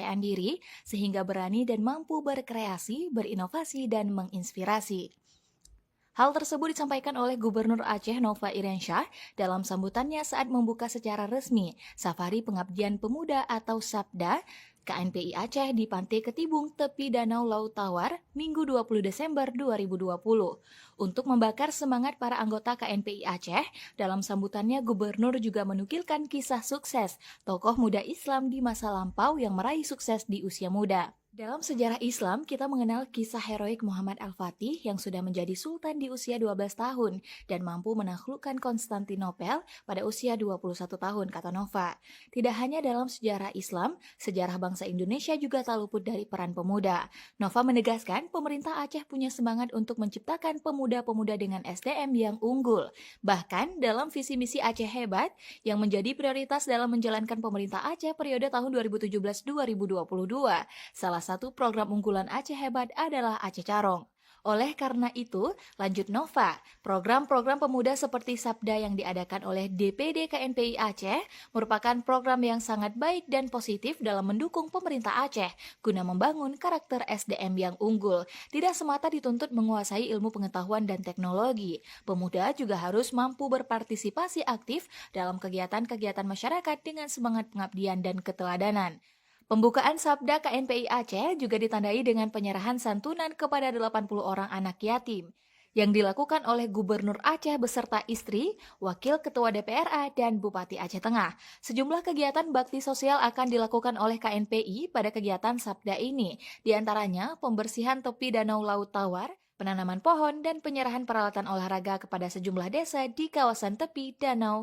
kepercayaan diri sehingga berani dan mampu berkreasi, berinovasi, dan menginspirasi. Hal tersebut disampaikan oleh Gubernur Aceh Nova Iriansyah dalam sambutannya saat membuka secara resmi Safari Pengabdian Pemuda atau SAPDA KNPI Aceh di Pantai Ketibung, tepi Danau Laut Tawar, Minggu 20 Desember 2020. Untuk membakar semangat para anggota KNPI Aceh, dalam sambutannya Gubernur juga menukilkan kisah sukses tokoh muda Islam di masa lampau yang meraih sukses di usia muda. Dalam sejarah Islam, kita mengenal kisah heroik Muhammad Al-Fatih yang sudah menjadi sultan di usia 12 tahun dan mampu menaklukkan Konstantinopel pada usia 21 tahun, kata Nova. Tidak hanya dalam sejarah Islam, sejarah bangsa Indonesia juga tak luput dari peran pemuda. Nova menegaskan pemerintah Aceh punya semangat untuk menciptakan pemuda-pemuda dengan SDM yang unggul. Bahkan dalam visi misi Aceh Hebat yang menjadi prioritas dalam menjalankan pemerintah Aceh periode tahun 2017-2022, salah satu program unggulan Aceh Hebat adalah Aceh Carong. Oleh karena itu, lanjut Nova, program-program pemuda seperti Sabda yang diadakan oleh DPD KNPI Aceh merupakan program yang sangat baik dan positif dalam mendukung pemerintah Aceh guna membangun karakter SDM yang unggul. Tidak semata dituntut menguasai ilmu pengetahuan dan teknologi, pemuda juga harus mampu berpartisipasi aktif dalam kegiatan-kegiatan masyarakat dengan semangat pengabdian dan keteladanan. Pembukaan Sabda KNPI Aceh juga ditandai dengan penyerahan santunan kepada 80 orang anak yatim yang dilakukan oleh Gubernur Aceh beserta istri, Wakil Ketua DPRA, dan Bupati Aceh Tengah. Sejumlah kegiatan bakti sosial akan dilakukan oleh KNPI pada kegiatan Sabda ini, di antaranya pembersihan tepi Danau Laut Tawar, penanaman pohon, dan penyerahan peralatan olahraga kepada sejumlah desa di kawasan tepi Danau